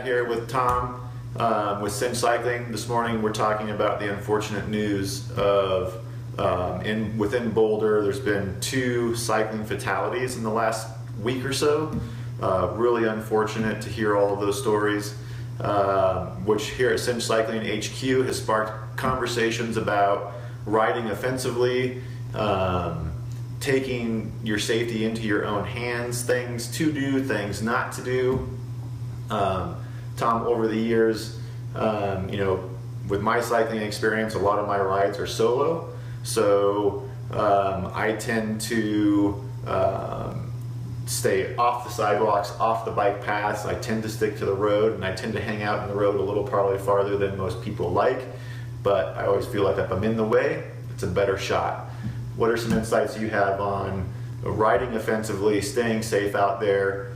chat here with Tom with Cinch Cycling. This morning we're talking about the unfortunate news of within Boulder there's been 2 cycling fatalities in the last week or so. Really unfortunate to hear all of those stories, which here at Cinch Cycling HQ has sparked conversations about riding offensively, taking your safety into your own hands, things to do, things not to do. Tom, over the years, with my cycling experience, a lot of my rides are solo, so I tend to stay off the sidewalks, off the bike paths. I tend to stick to the road, and I tend to hang out in the road a little probably farther than most people like, but I always feel like if I'm in the way, it's a better shot. What are some insights you have on riding offensively, staying safe out there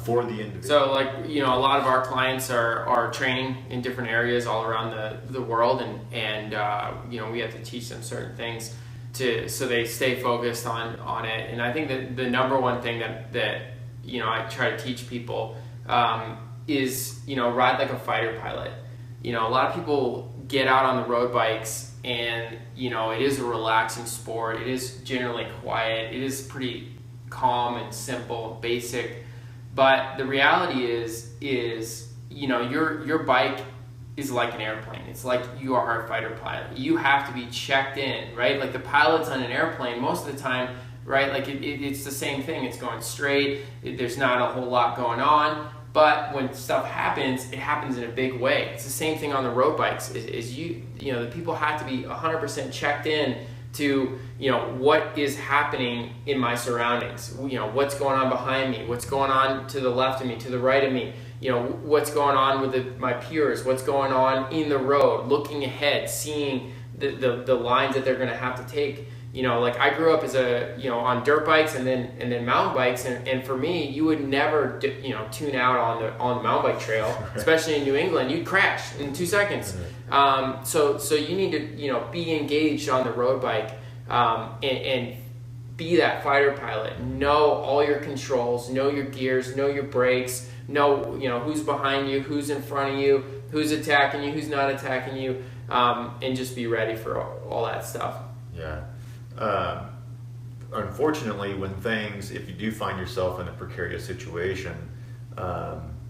for the individual? So a lot of our clients are training in different areas all around the world, and we have to teach them certain things so they stay focused on it. And I think that the number one thing that I try to teach people is ride like a fighter pilot. A lot of people get out on the road bikes, and it is a relaxing sport. It is generally quiet. It is pretty calm and simple, basic. But the reality is your bike is like an airplane. It's like you are a fighter pilot. You have to be checked in, right? Like the pilots on an airplane, most of the time, right? Like it's the same thing. It's going straight. There's not a whole lot going on. But when stuff happens, it happens in a big way. It's the same thing on the road bikes. The people have to be 100% checked in to what is happening in my surroundings. What's going on behind me, what's going on to the left of me, to the right of me. What's going on with my peers, what's going on in the road, looking ahead, seeing the lines that they're going to have to take. I grew up as on dirt bikes and then mountain bikes, and for me, you would never tune out on the mountain bike trail, especially in New England. You'd crash in 2 seconds. So you need to be engaged on the road bike and be that fighter pilot. Know all your controls, know your gears, know your brakes, know who's behind you, who's in front of you, who's attacking you, who's not attacking you, and just be ready for all that stuff. Yeah. Unfortunately, if you do find yourself in a precarious situation,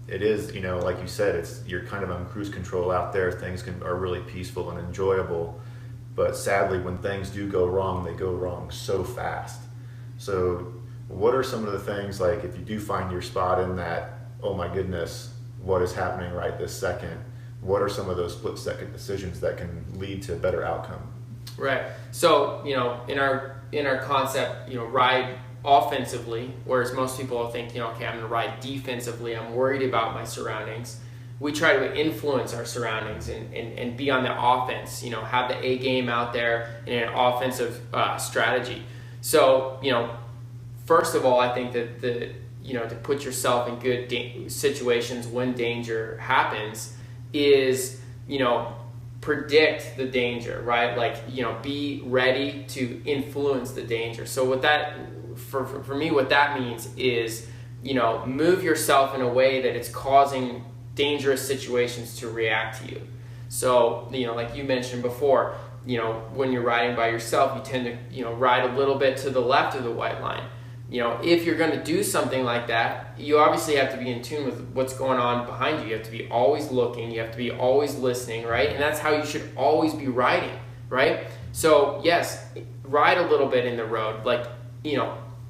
it is, like you said, you're kind of on cruise control out there. Things are really peaceful and enjoyable, but sadly, when things do go wrong, they go wrong so fast. So what are some of the things, like if you do find your spot in that, oh my goodness, what is happening right this second? What are some of those split-second decisions that can lead to a better outcome? Right. So, in our concept, ride offensively, whereas most people think, okay, I'm going to ride defensively. I'm worried about my surroundings. We try to influence our surroundings and be on the offense, have the A game out there in an offensive strategy. So, first of all, I think that to put yourself in good situations when danger happens is, predict the danger, right? Be ready to influence the danger. So what that, for me, what that means is, move yourself in a way that it's causing dangerous situations to react to you. So, like you mentioned before, when you're riding by yourself, you tend to, ride a little bit to the left of the white line. If you're going to do something like that, you obviously have to be in tune with what's going on behind you. You have to be always looking. You have to be always listening, right? And that's how you should always be riding, right? So yes, ride a little bit in the road,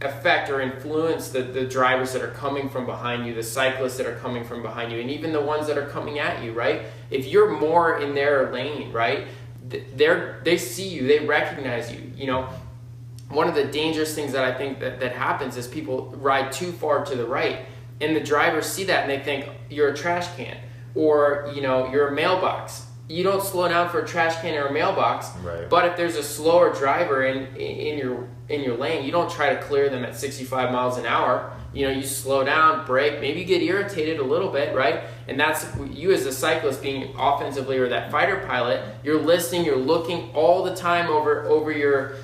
affect or influence the drivers that are coming from behind you, the cyclists that are coming from behind you, and even the ones that are coming at you, right? If you're more in their lane, right, they see you, they recognize you, One of the dangerous things that I think that happens is people ride too far to the right, and the drivers see that and they think you're a trash can or you're a mailbox. You don't slow down for a trash can or a mailbox, right. But if there's a slower driver in your lane, you don't try to clear them at 65 miles an hour. You slow down, brake, maybe you get irritated a little bit, right? And that's you as a cyclist being offensively or that fighter pilot. You're listening, you're looking all the time over your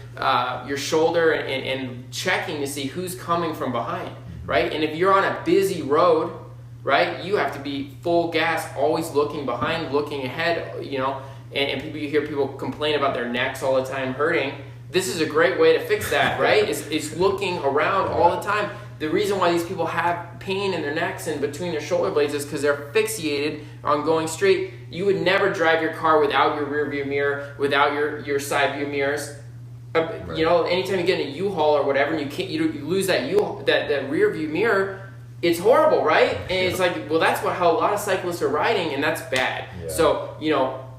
shoulder and checking to see who's coming from behind, right? And if you're on a busy road, right? You have to be full gas, always looking behind, looking ahead, and people, you hear people complain about their necks all the time hurting. This is a great way to fix that, right? It's looking around all the time. The reason why these people have pain in their necks and between their shoulder blades is because they're fixated on going straight. You would never drive your car without your rear view mirror, without your side view mirrors. Right. Anytime you get in a U-Haul or whatever, and you lose that that rear view mirror, it's horrible, right? And it's like, well, that's how a lot of cyclists are riding, and that's bad. Yeah. So,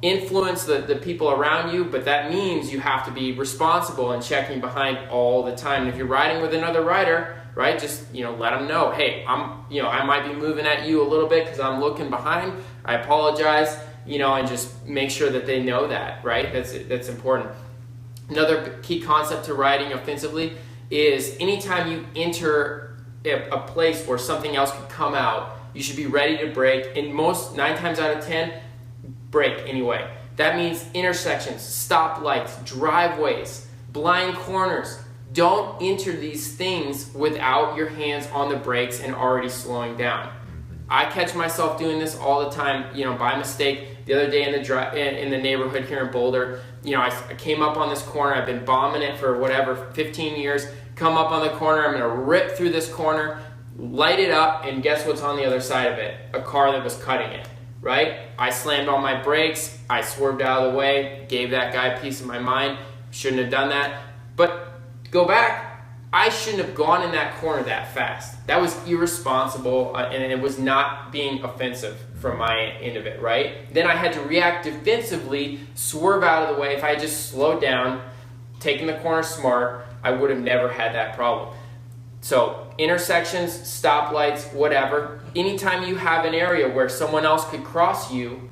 influence the people around you, but that means you have to be responsible and checking behind all the time. And if you're riding with another rider, right, just let them know, hey, I might be moving at you a little bit because I'm looking behind. I apologize, and just make sure that they know that, right? That's important. Another key concept to riding offensively is anytime you enter a place where something else could come out, you should be ready to brake. And 9 times out of 10, brake anyway. That means intersections, stoplights, driveways, blind corners. Don't enter these things without your hands on the brakes and already slowing down. I catch myself doing this all the time, by mistake. The other day in the neighborhood here in Boulder, I came up on this corner. I've been bombing it for 15 years. Come up on the corner. I'm going to rip through this corner, light it up, and guess what's on the other side of it? A car that was cutting it, right? I slammed on my brakes. I swerved out of the way, gave that guy a piece of my mind. Shouldn't have done that. But go back. I shouldn't have gone in that corner that fast. That was irresponsible, and it was not being offensive from my end of it, right? Then I had to react defensively, swerve out of the way. If I had just slowed down, taken the corner smart, I would have never had that problem. So intersections, stoplights, whatever, anytime you have an area where someone else could cross you,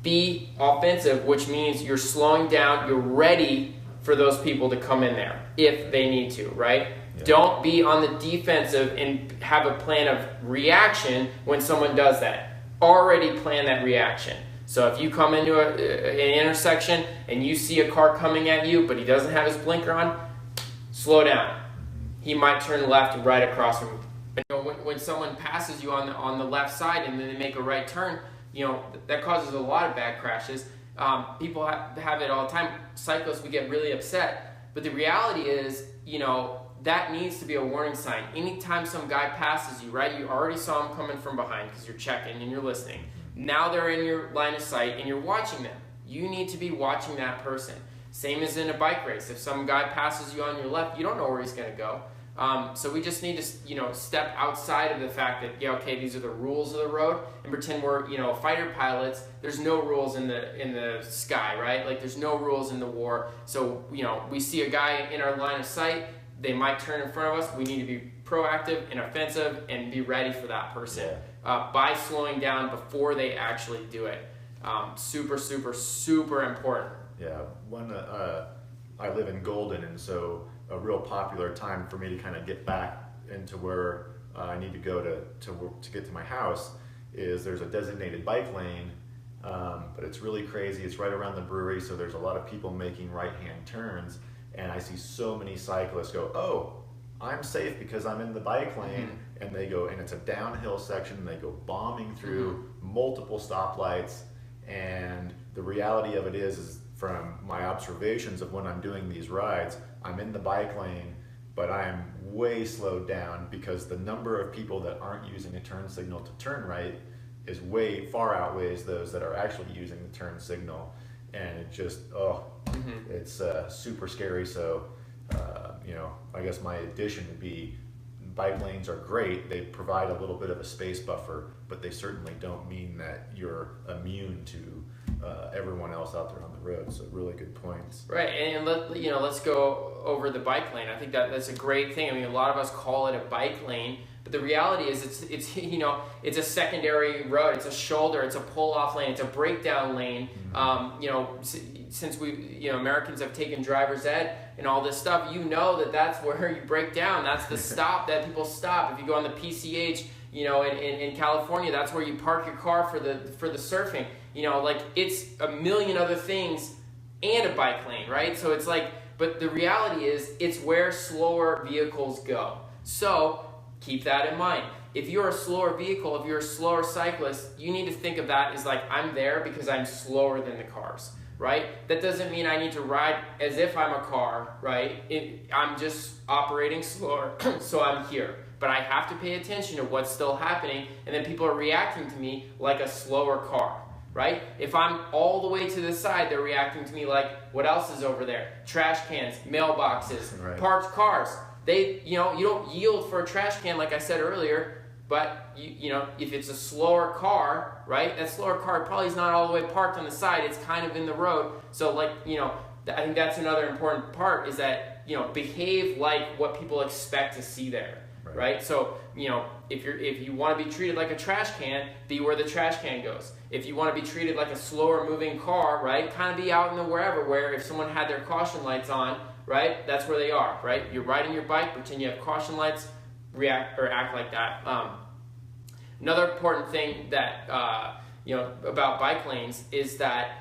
be offensive, which means you're slowing down, you're ready for those people to come in there if they need to, right? Yeah. Don't be on the defensive and have a plan of reaction when someone does that. Already plan that reaction. So if you come into an intersection and you see a car coming at you, but he doesn't have his blinker on, slow down. He might turn left and right across from you. When someone passes you on the left side and then they make a right turn, that causes a lot of bad crashes. People have it all the time. Cyclists, we get really upset. But the reality is, that needs to be a warning sign. Anytime some guy passes you, right, you already saw him coming from behind because you're checking and you're listening. Now they're in your line of sight and you're watching them. You need to be watching that person. Same as in a bike race. If some guy passes you on your left, you don't know where he's going to go. So we just need to, step outside of the fact that, these are the rules of the road, and pretend we're, fighter pilots. There's no rules in the sky, right? Like there's no rules in the war. So, we see a guy in our line of sight, they might turn in front of us. We need to be proactive and offensive and be ready for that person by slowing down before they actually do it. Super, super, super important. Yeah, I live in Golden, and so a real popular time for me to kind of get back into where I need to go to get to my house is there's a designated bike lane, but it's really crazy. It's right around the brewery, so there's a lot of people making right-hand turns, and I see so many cyclists go, oh, I'm safe because I'm in the bike lane, and they go, and it's a downhill section, and they go bombing through multiple stoplights, and the reality of it is from my observations of when I'm doing these rides, I'm in the bike lane, but I'm way slowed down because the number of people that aren't using a turn signal to turn right is way far outweighs those that are actually using the turn signal, and it just it's super scary. So I guess my addition would be bike lanes are great. They provide a little bit of a space buffer, but they certainly don't mean that you're immune to everyone else out there on the road. So really good points. Right, and let's go over the bike lane. I think that's a great thing. I mean, a lot of us call it a bike lane, but the reality is it's a secondary road. It's a shoulder. It's a pull-off lane. It's a breakdown lane. Since we Americans have taken driver's ed and all this stuff, that's where you break down. That's the stop that people stop. If you go on the PCH, in California, that's where you park your car for the surfing. It's a million other things and a bike lane, right? So it's like, but the reality is it's where slower vehicles go. So keep that in mind. if you're a slower vehicle, if you're a slower cyclist, you need to think of that as like, I'm there because I'm slower than the cars, right? That doesn't mean I need to ride as if I'm a car, right? I'm just operating slower, so I'm here. But I have to pay attention to what's still happening, and then people are reacting to me like a slower car, right? If I'm all the way to the side, they're reacting to me like, what else is over there? Trash cans, mailboxes, right. Parked cars. You don't yield for a trash can like I said earlier, but if it's a slower car, right? That slower car probably is not all the way parked on the side. It's kind of in the road. So I think that's another important part is that, behave like what people expect to see there. Right? So, if you want to be treated like a trash can, be where the trash can goes. If you want to be treated like a slower moving car, right? Kind of be out in the wherever, where if someone had their caution lights on, right? That's where they are, right? You're riding your bike, pretend you have caution lights, react or act like that. Another important thing that, about bike lanes is that,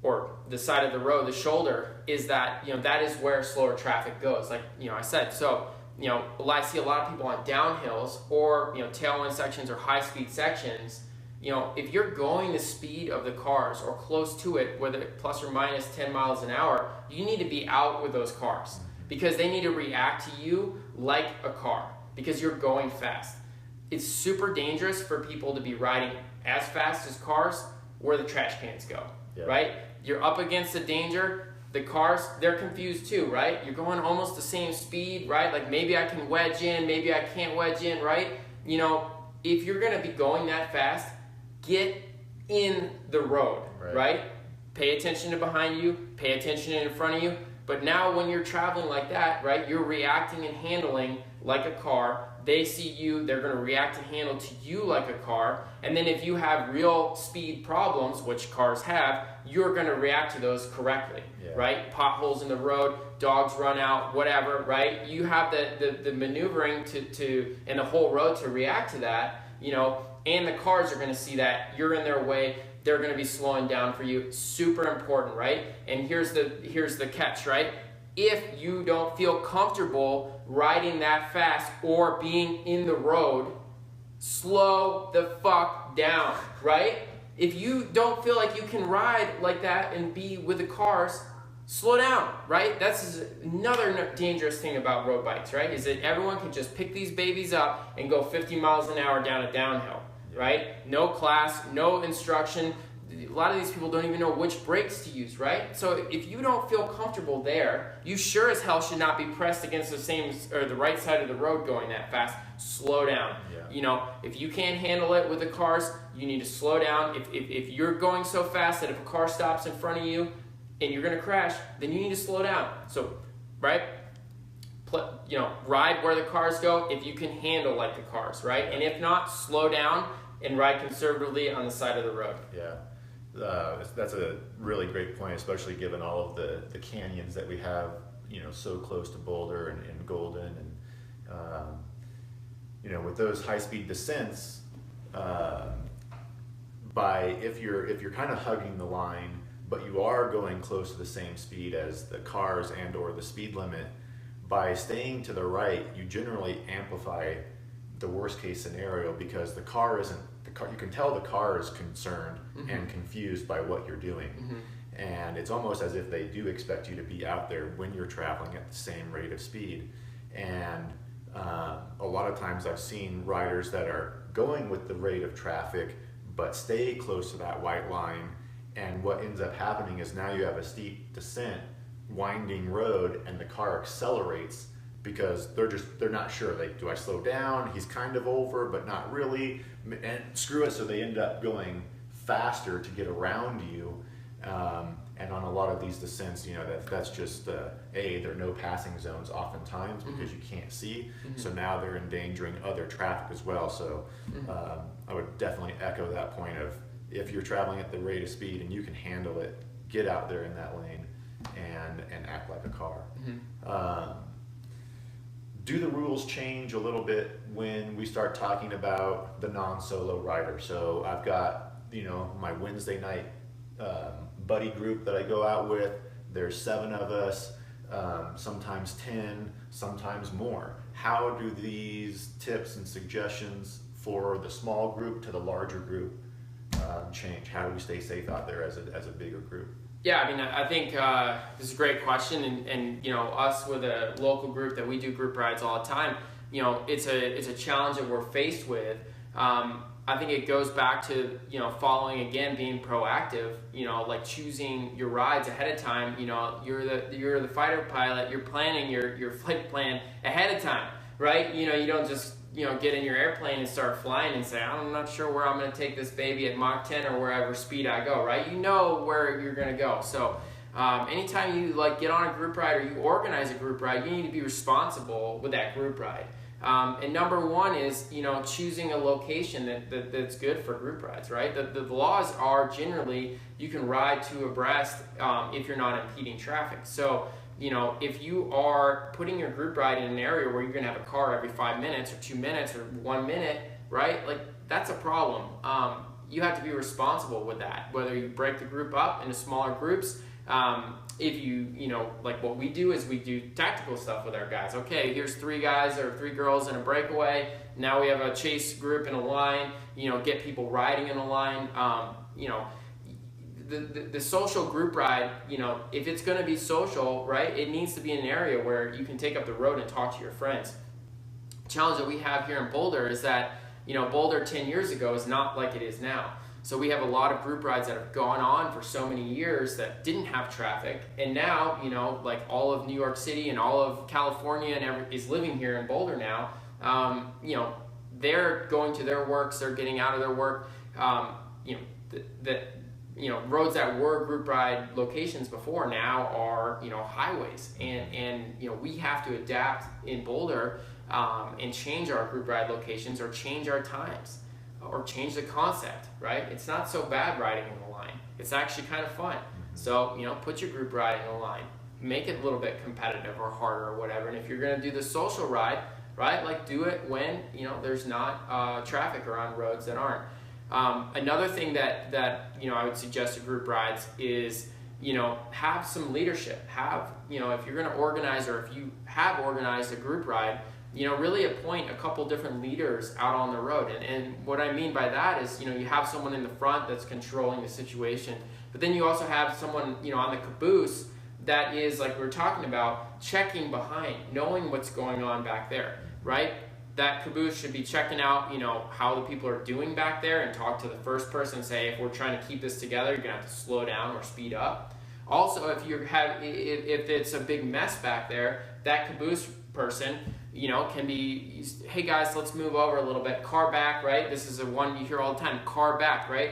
or the side of the road, the shoulder, is that, that is where slower traffic goes, like, I said. So, I see a lot of people on downhills or, tailwind sections or high-speed sections. If you're going the speed of the cars or close to it, whether plus or minus 10 miles an hour, you need to be out with those cars because they need to react to you like a car because you're going fast. It's super dangerous for people to be riding as fast as cars where the trash cans go, right? You're up against the danger. The cars, they're confused too, right? You're going almost the same speed, right? Like maybe I can wedge in, maybe I can't wedge in, right? If you're going to be going that fast, get in the road, right? Pay attention to behind you, pay attention in front of you. But now when you're traveling like that, right, you're reacting and handling like a car. They see you, they're going to react and handle to you like a car. And then if you have real speed problems, which cars have, you're going to react to those correctly, right? Potholes in the road, dogs run out, whatever, right? You have the maneuvering to and the whole road to react to that, and the cars are going to see that you're in their way. They're going to be slowing down for you. Super important, right? And here's the catch, right? If you don't feel comfortable riding that fast or being in the road, slow the fuck down, right? If you don't feel like you can ride like that and be with the cars, slow down, right? That's another dangerous thing about road bikes, right? Is that everyone can just pick these babies up and go 50 miles an hour down a downhill, right? No class, no instruction. A lot of these people don't even know which brakes to use, right? So if you don't feel comfortable there, you sure as hell should not be pressed against the right side of the road going that fast. Slow down. If you can't handle it with the cars, you need to slow down. If you're going so fast that if a car stops in front of you and you're going to crash, then you need to slow down. So, right? Ride where the cars go if you can handle like the cars, right? And if not, slow down and ride conservatively on the side of the road. Yeah. That's a really great point, especially given all of the canyons that we have, so close to Boulder and Golden, and with those high-speed descents, if you're kind of hugging the line, but you are going close to the same speed as the cars and or the speed limit, by staying to the right, you generally amplify the worst case scenario because the car isn't. You can tell the car is concerned and confused by what you're doing. And it's almost as if they do expect you to be out there when you're traveling at the same rate of speed. And a lot of times I've seen riders that are going with the rate of traffic but stay close to that white line, and what ends up happening is now you have a steep descent, winding road, and the car accelerates because they're not sure. Like, do I slow down? He's kind of over, but not really. And screw it. So they end up going faster to get around you. And on a lot of these descents, that's just there are no passing zones oftentimes because you can't see. So now they're endangering other traffic as well. So I would definitely echo that point of if you're traveling at the rate of speed and you can handle it, get out there in that lane and act like a car. Do the rules change a little bit when we start talking about the non-solo rider? So I've got, my Wednesday night buddy group that I go out with. There's 7 of us, sometimes 10, sometimes more. How do these tips and suggestions for the small group to the larger group change? How do we stay safe out there as a bigger group? Yeah, I mean, I think this is a great question, and you know, us with a local group that we do group rides all the time, you know, it's a challenge that we're faced with. I think it goes back to, you know, following again, being proactive, you know, like choosing your rides ahead of time. You know, you're the fighter pilot, you're planning your flight plan ahead of time, right? You know, you don't just, you know, get in your airplane and start flying and say, I'm not sure where I'm going to take this baby at Mach 10 or wherever speed I go, right? You know where you're going to go. So anytime you like get on a group ride or you organize a group ride, you need to be responsible with that group ride. And number one is, you know, choosing a location that's good for group rides, right? The laws are generally you can ride two abreast if you're not impeding traffic. So, you know, if you are putting your group ride in an area where you're going to have a car every 5 minutes or 2 minutes or 1 minute, right? Like, that's a problem. You have to be responsible with that, whether you break the group up into smaller groups. If you know, like what we do is we do tactical stuff with our guys. Okay, here's 3 guys or 3 girls in a breakaway. Now we have a chase group in a line, you know, get people riding in a line. You know, the social group ride, you know, if it's going to be social, right, it needs to be in an area where you can take up the road and talk to your friends. The challenge that we have here in Boulder is that, you know, Boulder 10 years ago is not like it is now. So we have a lot of group rides that have gone on for so many years that didn't have traffic, and now, you know, like all of New York City and all of California and is living here in Boulder now. You know, they're going to their works, they're getting out of their work. You know, roads that were group ride locations before now are, you know, highways, and you know, we have to adapt in Boulder and change our group ride locations or change our times. Or change the concept, right? It's not so bad riding in the line. It's actually kind of fun. So, you know, put your group ride in the line. Make it a little bit competitive or harder or whatever. And if you're going to do the social ride, right, like do it when, you know, there's not traffic around roads that aren't. Another thing that, you know, I would suggest to group rides is, you know, have some leadership. Have, you know, if you're going to organize or if you have organized a group ride, you know, really appoint a couple different leaders out on the road. And what I mean by that is, you know, you have someone in the front that's controlling the situation, but then you also have someone, you know, on the caboose that is, like we were talking about, checking behind, knowing what's going on back there, right? That caboose should be checking out, you know, how the people are doing back there and talk to the first person and say, if we're trying to keep this together, you're gonna have to slow down or speed up. Also, if it's a big mess back there, that caboose person, you know, can be, hey guys, let's move over a little bit, car back, right? This is a one you hear all the time, car back, right?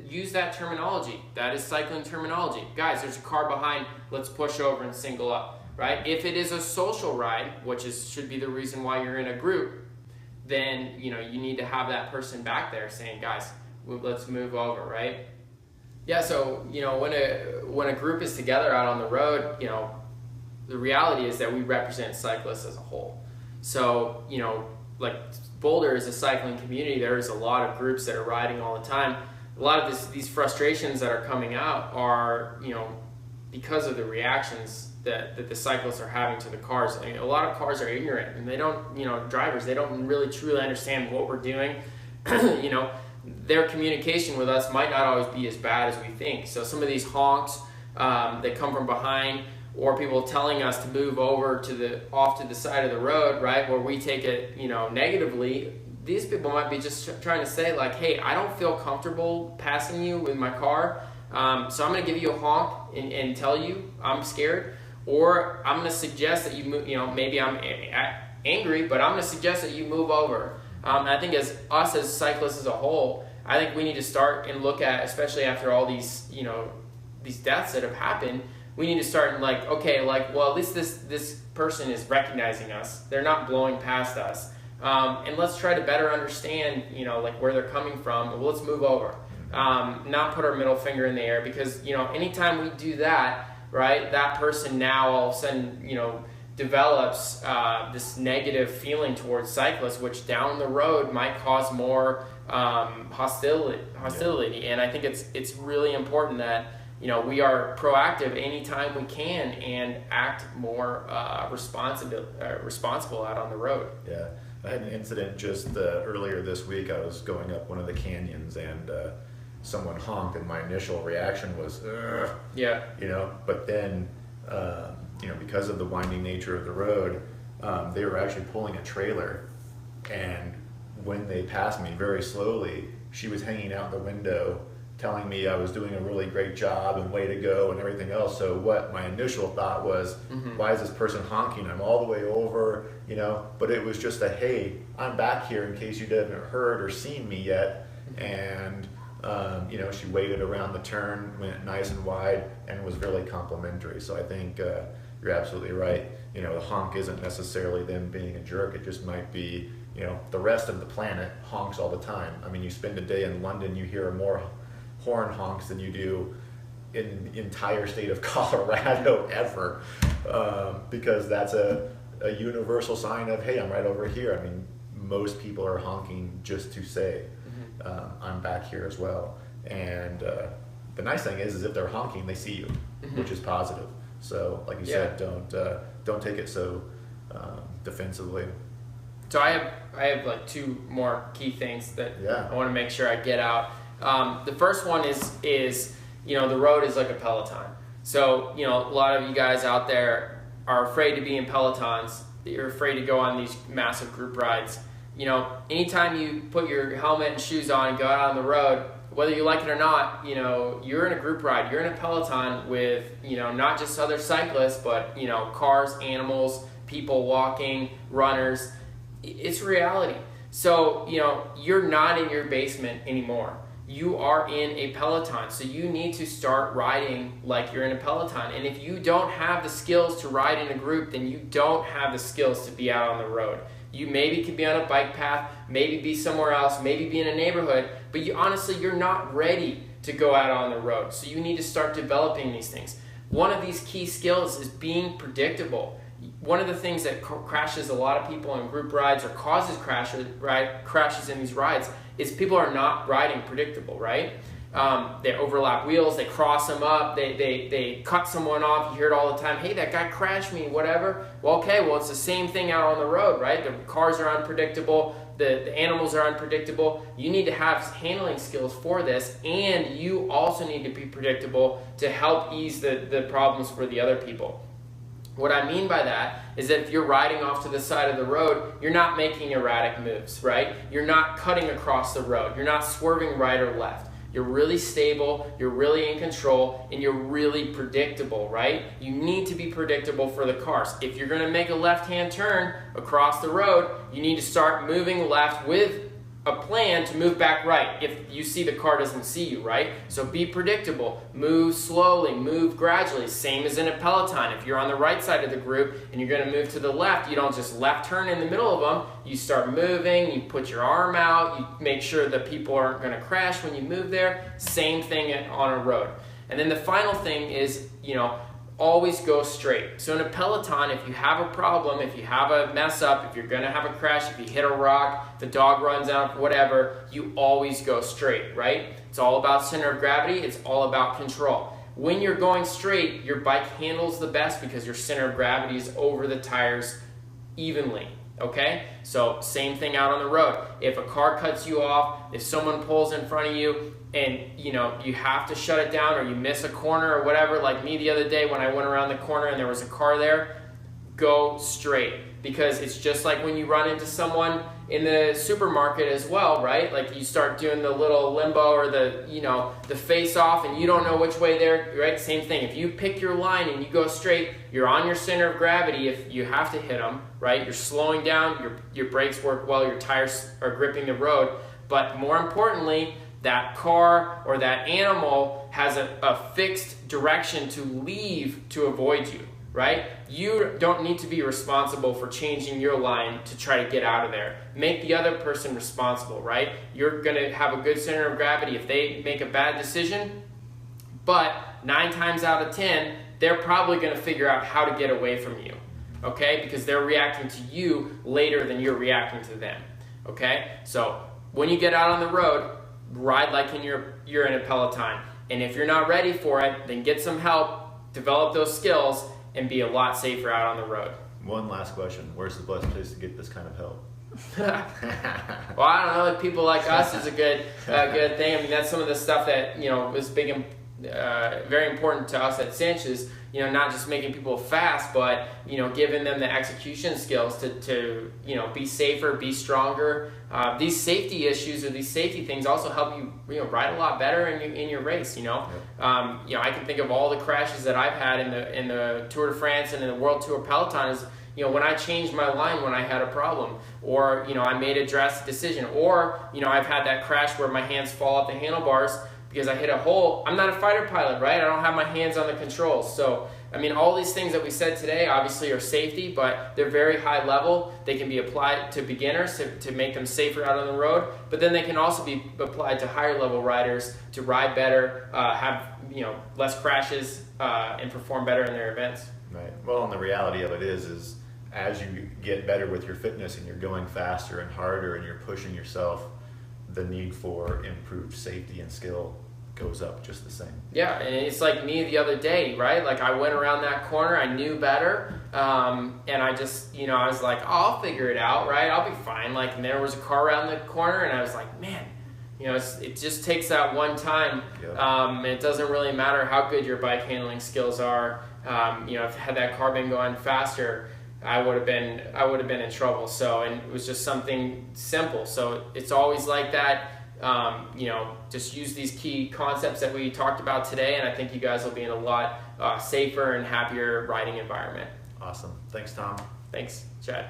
Use that terminology. That is cycling terminology. Guys, there's a car behind, let's push over and single up, right? If it is a social ride, which should be the reason why you're in a group, then, you know, you need to have that person back there saying, guys, let's move over, right? Yeah, so, you know, when a group is together out on the road, you know, the reality is that we represent cyclists as a whole. So, you know, like Boulder is a cycling community. There's a lot of groups that are riding all the time. A lot of these frustrations that are coming out are, you know, because of the reactions that the cyclists are having to the cars. I mean, a lot of cars are ignorant, and they don't, you know, drivers, they don't really truly understand what we're doing. You know, their communication with us might not always be as bad as we think. So some of these honks that come from behind, or people telling us to move over off to the side of the road, right, where we take it, you know, negatively. These people might be just trying to say, like, hey, I don't feel comfortable passing you with my car, so I'm going to give you a honk and tell you I'm scared, or I'm going to suggest that you move. You know, maybe I'm angry, but I'm going to suggest that you move over. And I think as cyclists as a whole, I think we need to start and look at, especially after all these, you know, these deaths that have happened. We need to start and like, okay, like, well, at least this person is recognizing us. They're not blowing past us. And let's try to better understand, you know, like where they're coming from. Well, let's move over. Not put our middle finger in the air, because, you know, anytime we do that, right, that person now all of a sudden, you know, develops this negative feeling towards cyclists, which down the road might cause more hostility. Yeah. And I think it's really important that, you know, we are proactive anytime we can and act more responsible out on the road. Yeah. I had an incident just earlier this week. I was going up one of the canyons and someone honked, and my initial reaction was, ugh, Yeah. But then, because of the winding nature of the road, they were actually pulling a trailer, and when they passed me very slowly, she was hanging out the window telling me I was doing a really great job and way to go and everything else. So what my initial thought was, why is this person honking? I'm all the way over, but it was just a, hey, I'm back here in case you didn't heard or seen me yet. And, she waited around the turn, went nice and wide, and was really complimentary. So I think you're absolutely right. The honk isn't necessarily them being a jerk. It just might be, the rest of the planet honks all the time. I mean, you spend a day in London, you hear more horn honks than you do in the entire state of Colorado ever, because that's a universal sign of, hey, I'm right over here. I mean, most people are honking just to say, I'm back here as well. And the nice thing is if they're honking, they see you, which is positive. So like you said, don't take it so defensively. So I have like two more key things that I want to make sure I get out. The first one is the road is like a Peloton. So a lot of you guys out there are afraid to be in Pelotons. You're afraid to go on these massive group rides. Anytime you put your helmet and shoes on and go out on the road, whether you like it or not, you're in a group ride. You're in a Peloton with not just other cyclists, but cars, animals, people walking, runners. It's reality. So you're not in your basement anymore. You are in a Peloton, so you need to start riding like you're in a Peloton. And if you don't have the skills to ride in a group, then you don't have the skills to be out on the road. You maybe could be on a bike path, maybe be somewhere else, maybe be in a neighborhood, but you're not ready to go out on the road. So you need to start developing these things. One of these key skills is being predictable. One of the things that crashes a lot of people in group rides or causes crashes in these rides is people are not riding predictable, right? They overlap wheels, they cross them up, they cut someone off. You hear it all the time, hey, that guy crashed me, whatever. Well, it's the same thing out on the road, right? The cars are unpredictable, the animals are unpredictable. You need to have handling skills for this, and you also need to be predictable to help ease the problems for the other people. What I mean by that is that if you're riding off to the side of the road, you're not making erratic moves, right? You're not cutting across the road. You're not swerving right or left. You're really stable, you're really in control, and you're really predictable, right? You need to be predictable for the cars. If you're going to make a left-hand turn across the road, you need to start moving left with a plan to move back right if you see the car doesn't see you, right? So be predictable, move slowly, move gradually, same as in a Peloton. If you're on the right side of the group and you're going to move to the left, you don't just left turn in the middle of them, you start moving, you put your arm out, you make sure that people aren't going to crash when you move there. Same thing on a road. And then the final thing is, always go straight. So in a Peloton, if you have a problem, if you have a mess up, if you're going to have a crash, if you hit a rock, the dog runs out, whatever, you always go straight, right? It's all about center of gravity. It's all about control. When you're going straight, your bike handles the best because your center of gravity is over the tires evenly. Okay? So same thing out on the road. If a car cuts you off, if someone pulls in front of you and you have to shut it down or you miss a corner or whatever, like me the other day when I went around the corner and there was a car there, go straight. Because it's just like when you run into someone in the supermarket as well, right? Like you start doing the little limbo or the face off and you don't know which way they're, right? Same thing. If you pick your line and you go straight, you're on your center of gravity if you have to hit them, right? You're slowing down, your brakes work well, your tires are gripping the road. But more importantly, that car or that animal has a fixed direction to leave to avoid you, right? You don't need to be responsible for changing your line to try to get out of there. Make the other person responsible, right? You're going to have a good center of gravity if they make a bad decision, but 9 times out of 10, they're probably going to figure out how to get away from you, okay? Because they're reacting to you later than you're reacting to them, okay? So when you get out on the road, ride like you're in a Peloton. And if you're not ready for it, then get some help, develop those skills, and be a lot safer out on the road. One last question. Where's the best place to get this kind of help? Well, I don't know. Like people like us is a good thing. I mean, that's some of the stuff that was big and very important to us at Cinch is not just making people fast, but giving them the execution skills to be safer, be stronger. These safety issues or these safety things also help you ride a lot better in your race. Yep. I can think of all the crashes that I've had in the Tour de France and in the World Tour Peloton is when I changed my line when I had a problem, or I made a drastic decision, or I've had that crash where my hands fall off the handlebars because I hit a hole. I'm not a fighter pilot, right? I don't have my hands on the controls. So, I mean, all these things that we said today obviously are safety, but they're very high level. They can be applied to beginners to make them safer out on the road, but then they can also be applied to higher level riders to ride better, have less crashes, and perform better in their events. Right. Well, and the reality of it is as you get better with your fitness and you're going faster and harder and you're pushing yourself, the need for improved safety and skill goes up just the same. Yeah, and it's like me the other day, right? Like I went around that corner, I knew better, and I just, I was like, oh, I'll figure it out, right? I'll be fine. Like, and there was a car around the corner, and I was like, man, it just takes that one time. Yep. And it doesn't really matter how good your bike handling skills are. If had that car been going faster, I would have been in trouble. So, and it was just something simple. So it's always like that. Just use these key concepts that we talked about today, and I think you guys will be in a lot safer and happier riding environment. Awesome. Thanks, Tom. Thanks, Chad.